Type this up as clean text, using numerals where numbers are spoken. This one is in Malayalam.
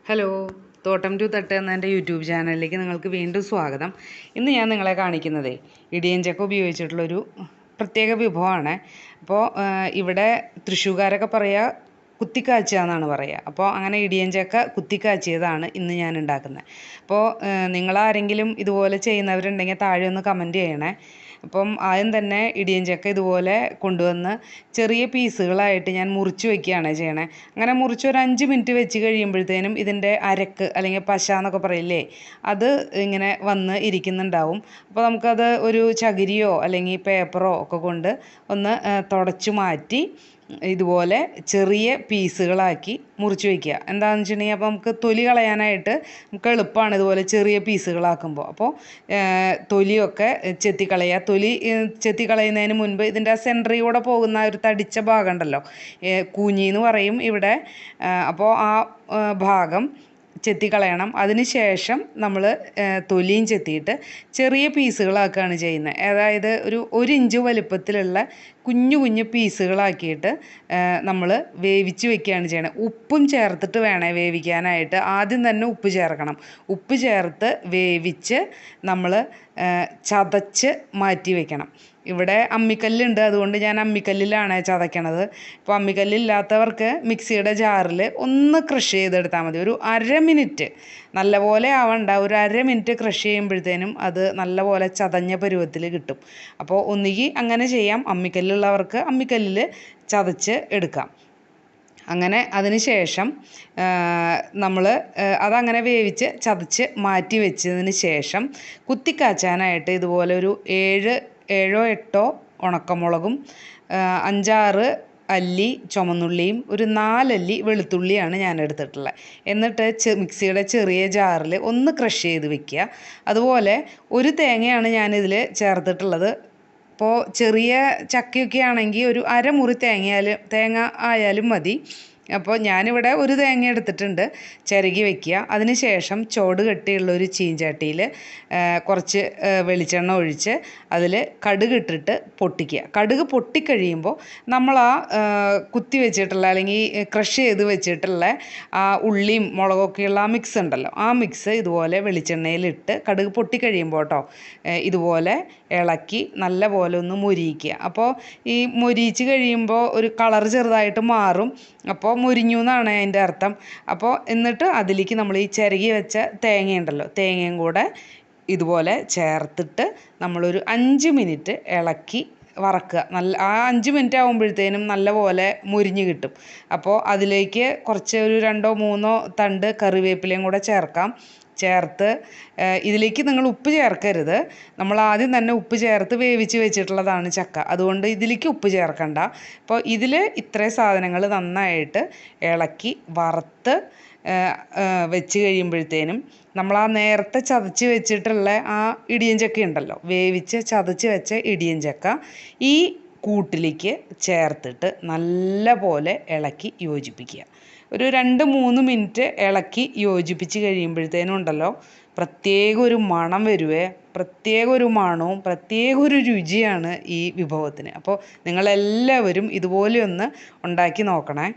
ഹലോ, തോട്ടം ടു തട്ട് എന്ന എൻ്റെ യൂട്യൂബ് ചാനലിലേക്ക് നിങ്ങൾക്ക് വീണ്ടും സ്വാഗതം. ഇന്ന് ഞാൻ നിങ്ങളെ കാണിക്കുന്നതേ ഇടിയഞ്ചക്ക ഉപയോഗിച്ചിട്ടുള്ളൊരു പ്രത്യേക വിഭവമാണ്. അപ്പോൾ ഇവിടെ തൃശ്ശൂർക്കാരൊക്കെ പറയുക കുത്തിക്കാച്ചുക എന്നാണ് പറയുക. അപ്പോൾ അങ്ങനെ ഇടിയഞ്ചക്ക കുത്തിക്കാച്ചിയതാണ് ഇന്ന് ഞാൻ ഉണ്ടാക്കുന്നത്. അപ്പോൾ നിങ്ങളാരെങ്കിലും ഇതുപോലെ ചെയ്യുന്നവരുണ്ടെങ്കിൽ താഴെ ഒന്ന് കമൻറ്റ് ചെയ്യണേ. അപ്പം ആദ്യം തന്നെ ഇടിയഞ്ചക്ക ഇതുപോലെ കൊണ്ടുവന്ന് ചെറിയ പീസുകളായിട്ട് ഞാൻ മുറിച്ച് വയ്ക്കുകയാണ് ചെയ്യണേ. അങ്ങനെ മുറിച്ച് ഒരു 5 മിനിറ്റ് വെച്ച് കഴിയുമ്പോഴത്തേനും ഇതിൻ്റെ അരക്ക് അല്ലെങ്കിൽ പശ എന്നൊക്കെ പറയില്ലേ, അത് ഇങ്ങനെ വന്ന് ഇരിക്കുന്നുണ്ടാവും. അപ്പോൾ നമുക്കത് ഒരു ചകിരിയോ അല്ലെങ്കിൽ പേപ്പറോ ഒക്കെ കൊണ്ട് ഒന്ന് തുടച്ച് മാറ്റി ഇതുപോലെ ചെറിയ പീസുകളാക്കി മുറിച്ച് വയ്ക്കുക. എന്താണെന്ന് വെച്ചിട്ടുണ്ടെങ്കിൽ അപ്പോൾ നമുക്ക് തൊലി കളയാനായിട്ട് നമുക്ക് എളുപ്പമാണ് ഇതുപോലെ ചെറിയ പീസുകളാക്കുമ്പോൾ. അപ്പോൾ തൊലിയൊക്കെ ചെത്തിക്കളയുക. തൊലി ചെത്തിക്കളയുന്നതിന് മുൻപ് ഇതിൻ്റെ സെൻറ്ററിലൂടെ പോകുന്ന ഒരു തടിച്ച ഭാഗം ഉണ്ടല്ലോ, കൂഞ്ഞി എന്ന് പറയും ഇവിടെ. അപ്പോൾ ആ ഭാഗം ചെത്തിക്കളയണം. അതിന് ശേഷം നമ്മൾ തൊലിയും ചെത്തിയിട്ട് ചെറിയ പീസുകളാക്കുകയാണ് ചെയ്യുന്നത്. അതായത് ഒരു ഇഞ്ച് വലുപ്പത്തിലുള്ള കുഞ്ഞു കുഞ്ഞു പീസുകളാക്കിയിട്ട് നമ്മൾ വേവിച്ച് വെക്കുകയാണ് ചെയ്യണത്. ഉപ്പും ചേർത്തിട്ട് വേണേ വേവിക്കാനായിട്ട്. ആദ്യം തന്നെ ഉപ്പ് ചേർക്കണം. ഉപ്പ് ചേർത്ത് വേവിച്ച് നമ്മൾ ചതച്ച് മാറ്റി വെക്കണം. ഇവിടെ അമ്മിക്കല്ലുണ്ട്, അതുകൊണ്ട് ഞാൻ അമ്മിക്കല്ലിലാണ് ചതയ്ക്കണത്. ഇപ്പോൾ അമ്മിക്കല്ലില്ലാത്തവർക്ക് മിക്സിയുടെ ജാറിൽ ഒന്ന് ക്രഷ് ചെയ്തെടുത്താൽ മതി. ഒരു 1/2 മിനിറ്റ്, നല്ലപോലെ ആവണ്ട, ഒരു 1/2 മിനിറ്റ് ക്രഷ് ചെയ്യുമ്പോഴത്തേനും അത് നല്ലപോലെ ചതഞ്ഞ പരുവത്തിൽ കിട്ടും. അപ്പോൾ ഒന്നുകിൽ അങ്ങനെ ചെയ്യാം, അമ്മിക്കല്ലുള്ളവർക്ക് അമ്മിക്കല്ലിൽ ചതച്ച് എടുക്കാം. അങ്ങനെ അതിന് ശേഷം നമ്മൾ അതങ്ങനെ വേവിച്ച് ചതച്ച് മാറ്റി വെച്ചതിന് ശേഷം കുത്തിക്കാച്ചാനായിട്ട് ഇതുപോലെ ഒരു 7 8 ഉണക്കമുളകും 5 6 അല്ലി ചുമന്നുള്ളിയും ഒരു 4 അല്ലി വെളുത്തുള്ളിയാണ് ഞാൻ എടുത്തിട്ടുള്ളത്. എന്നിട്ട് മിക്സിയുടെ ചെറിയ ജാറിൽ ഒന്ന് ക്രഷ് ചെയ്ത് വെക്കുക. അതുപോലെ ഒരു തേങ്ങയാണ് ഞാനിതിൽ ചേർത്തിട്ടുള്ളത്. അപ്പോൾ ചെറിയ ചക്കയൊക്കെ ആണെങ്കിൽ ഒരു അരമുറി തേങ്ങ ആയാലും മതി. അപ്പോൾ ഞാനിവിടെ ഒരു തേങ്ങ എടുത്തിട്ടുണ്ട്. ചിരകി വയ്ക്കുക. അതിന് ശേഷം ചോട് കെട്ടിയുള്ളൊരു ചീഞ്ചട്ടിയിൽ കുറച്ച് വെളിച്ചെണ്ണ ഒഴിച്ച് അതിൽ കടുക് ഇട്ടിട്ട് പൊട്ടിക്കുക. കടുക് പൊട്ടിക്കഴിയുമ്പോൾ നമ്മൾ ആ കുത്തി വെച്ചിട്ടുള്ള അല്ലെങ്കിൽ ക്രഷ് ചെയ്ത് വെച്ചിട്ടുള്ള ആ ഉള്ളിയും മുളകൊക്കെയുള്ള ആ മിക്സ് ഉണ്ടല്ലോ, ആ മിക്സ് ഇതുപോലെ വെളിച്ചെണ്ണയിലിട്ട് കടുക് പൊട്ടിക്കഴിയുമ്പോൾ ഇതുപോലെ ഇളക്കി നല്ല പോലെ ഒന്ന് മൊരിയിക്കുക. അപ്പോൾ ഈ മൊരിയിച്ച് കഴിയുമ്പോൾ ഒരു കളർ ചെറുതായിട്ട് മാറും. അപ്പോൾ മൊരിഞ്ഞു എന്നാണ് അതിൻ്റെ അർത്ഥം. അപ്പോൾ എന്നിട്ട് അതിലേക്ക് നമ്മൾ ഈ ചിരകി വെച്ച തേങ്ങയുണ്ടല്ലോ, തേങ്ങയും കൂടെ ഇതുപോലെ ചേർത്തിട്ട് നമ്മളൊരു 5 മിനിറ്റ് ഇളക്കി വറക്കുക. ആ 5 മിനിറ്റ് ആകുമ്പോഴത്തേനും നല്ലപോലെ മുരിഞ്ഞ് കിട്ടും. അപ്പോൾ അതിലേക്ക് കുറച്ച് ഒരു 2 3 തണ്ട് കറിവേപ്പിലയും കൂടെ ചേർത്ത് ഇതിലേക്ക് നിങ്ങൾ ഉപ്പ് ചേർക്കരുത്. നമ്മൾ ആദ്യം തന്നെ ഉപ്പ് ചേർത്ത് വേവിച്ച് വെച്ചിട്ടുള്ളതാണ് ചക്ക, അതുകൊണ്ട് ഇതിലേക്ക് ഉപ്പ് ചേർക്കണ്ട. അപ്പോൾ ഇതിൽ ഇത്രയും സാധനങ്ങൾ നന്നായിട്ട് ഇളക്കി വറുത്ത് വെച്ച് കഴിയുമ്പോഴത്തേനും നമ്മൾ ആ നേരത്തെ ചതച്ച് വെച്ചിട്ടുള്ള ആ ഇടിയഞ്ചക്ക ഉണ്ടല്ലോ, വേവിച്ച് ചതച്ച് വെച്ച ഇടിയഞ്ചക്ക ഈ കൂട്ടിലേക്ക് ചേർത്തിട്ട് നല്ല പോലെ ഇളക്കി യോജിപ്പിക്കുക. ഒരു 2 3 മിനിറ്റ് ഇളക്കി യോജിപ്പിച്ച് കഴിയുമ്പോഴത്തേനും ഉണ്ടല്ലോ, പ്രത്യേക ഒരു മണം വരുവേ. പ്രത്യേക ഒരു മണവും പ്രത്യേക ഒരു രുചിയാണ് ഈ വിഭവത്തിന്. അപ്പോൾ നിങ്ങളെല്ലാവരും ഇതുപോലെ ഒന്ന് ഉണ്ടാക്കി നോക്കണേ.